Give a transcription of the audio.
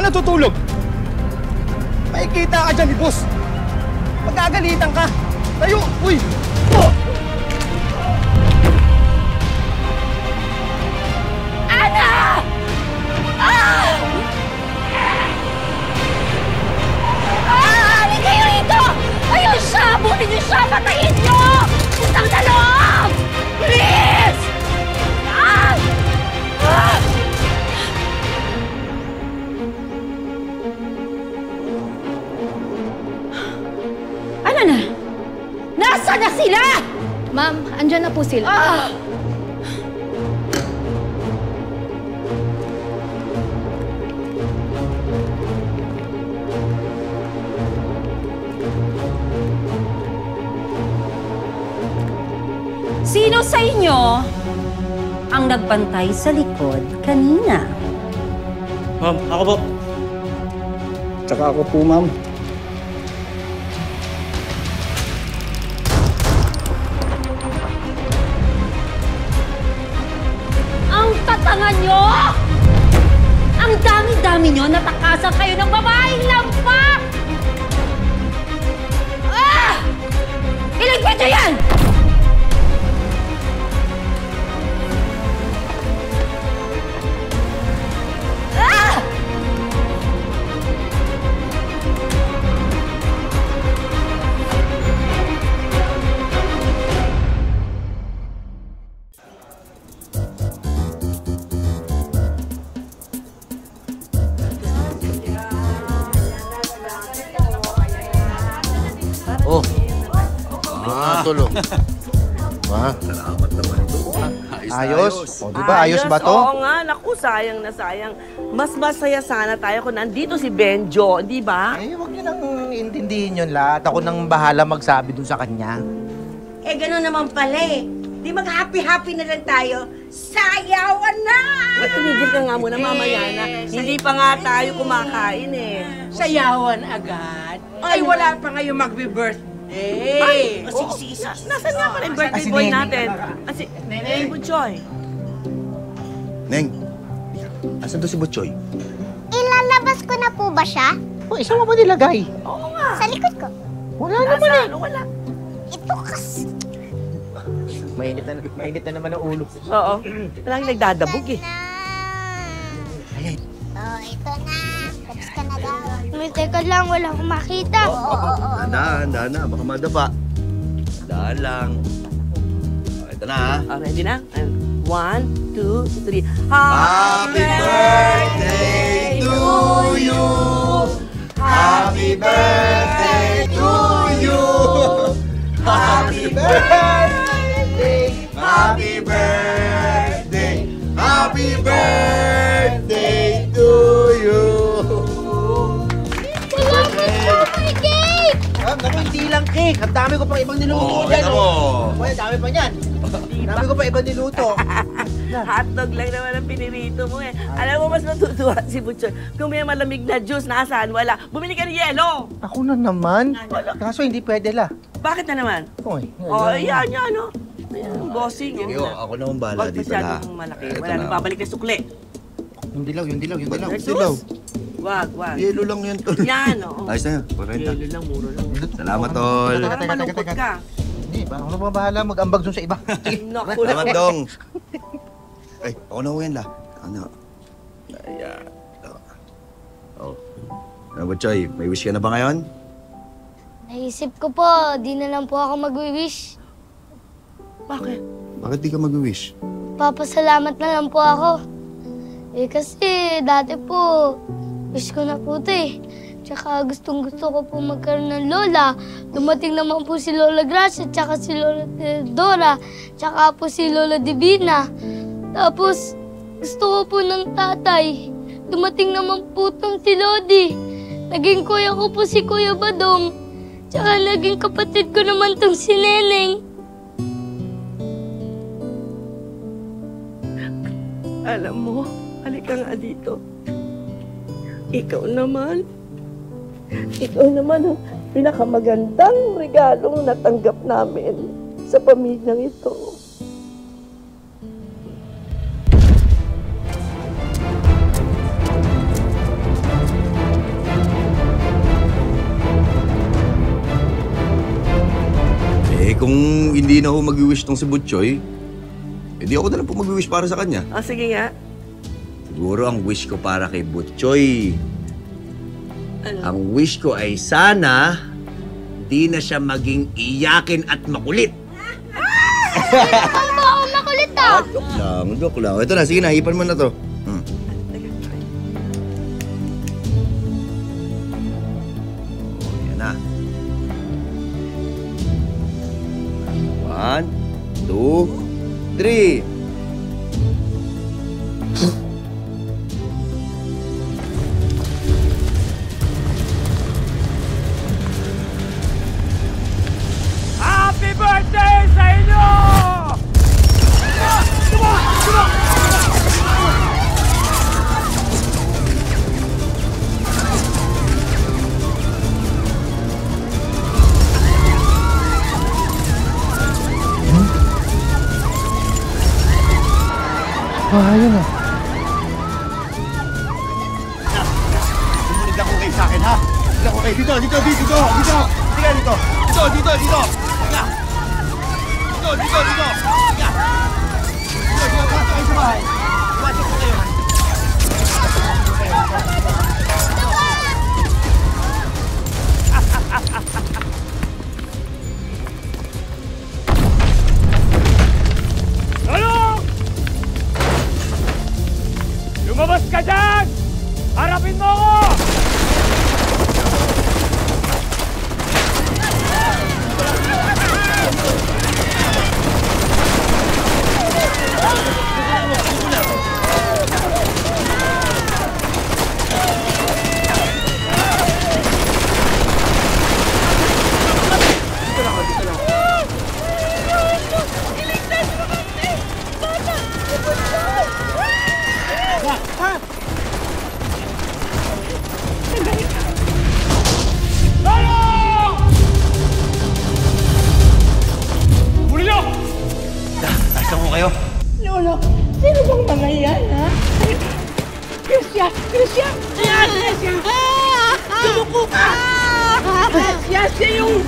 natutulog? Makikita ka dyan ni boss. Magagalitan ka. Tayo! Uy! Oh! Ana! Ah! Halika kayo rito! Ayun siya! Bunin niyo siya! Patayin niyo! Utang na loob! Please! Ah! Ah! Ano na? Nasaan na sila? Ma'am, andyan na po sila. Ah! Sino sa inyo ang nagbantay sa likod kanina? Ma'am, ako po. Tsaka ako po, ma'am. Ang tatangan nyo! Ang dami-dami nyo, natakasan kayo ng babaeng lampa! Ah! Iligpit nyo yan! Ah! Oh. Tulong. Salamat naman ito. Ayos? O, di ba? Ayos ba to? Oo nga. Naku, sayang na sayang. Mas masaya sana tayo kung nandito si Benjo, di ba? Ay, huwag niyo nang intindihin yun lahat. Ako nang bahala magsabi dun sa kanya. Eh, gano'n naman pala eh. Di mag-happy-happy na lang tayo. Sayawan na! Tumigil ka nga muna mamaya na. Hindi pa nga tayo kumakain eh. Sayawan agad? Ay, wala pa ngayon magbe-birthday. Ay! Sige, nasaan nga pala yung birthday boy natin? Neneng Butchoy. Neng, asan to si Butchoy? Ilalabas ko na po ba siya? Oh, isa mo ba nilagay? Oo nga. Sa likod ko? Wala naman eh. Wala. Ito kasi. Mainit na naman ang ulo. Oo. Walang nagdadabog eh. Oh, ito na. Tapos ka na daw. May teka lang, wala akong makita. Dahan na. Baka madapa. Dahan lang. Ito na, ha? Ready na? 1, 2, 3. Happy birthday to you! Happy birthday to you! Happy birthday! Happy birthday! Happy birthday to you! Naku, hindi lang cake. Ang dami ko pang ibang niluto dyan. Ang dami pa niyan. Ang dami ko pa ibang niluto. Hotdog lang naman ang pinirito mo eh. Alam mo, mas natutuwa si Butchoy. Kung may malamig na juice, nasaan? Wala. Bumili ka ng yelo. Ako na naman. Kaso hindi pwede la. Bakit na naman? Oy. Yan, no? Ayan, bossing. Sige, ako naman bahala Huwag dito na. masyadong malaki. Eto Wala na. nang babalik na sukli. Yung dilaw. Jesus! Wag. Yelo lang yan, tol. Yan, oo. Ayos na yan. 40. Yelo lang, muro lang. Salamat, tol. Parang malungkot ka. Hindi, ako na bahala mag-ambag dun sa iba. Naku. Salamat, Dong. Ay, ako na uwi la. Ano? Ayan. Oh. Ano ba, Choy? May wish ka na ba ngayon? Naisip ko po, di na lang po ako mag-wish. Bakit? Bakit di ka mag-wish? Papasalamat na lang po ako. Eh kasi dati po, wish ko na po ito eh. Tsaka gustong-gusto ko po magkaroon ng lola. Dumating naman po si Lola Gracia, tsaka si Lola Dora, tsaka po si Lola Divina. Tapos, gusto ko po ng tatay. Dumating naman po itong si Lodi. Naging kuya ko po si Kuya Badong. Tsaka naging kapatid ko naman itong si Neneng. Alam mo, halika nga dito. Ikaw naman ang pinakamagandang regalong natanggap namin sa pamilyang ito. hindi na ho mag-wish tong si Butchoy, edi ako na lang po mag-wish para sa kanya. O, sige nga. Siguro ang wish ko para kay Butchoy. Ang wish ko ay sana di na siya maging iyakin at makulit. Mama, ako makulit ah. Joke lang. Ito na, sige na, hipan mo na to. Yan na. 1, 2, 3. Happy birthday sa inyo! Sumunod ako kayo sa akin, ha? Sumunod ako kayo. Dito! Sige, dito! Dito! Sige! Dito! Pasok kayo sa bahay. Pasok ko kayo. Ano? Lumabas ka dyan! Harapin mo ako! Nasaan ko kayo? Lolo, sino bang mga yan, ha? Christian! Christian! Sumuko ka! Christian, siya yung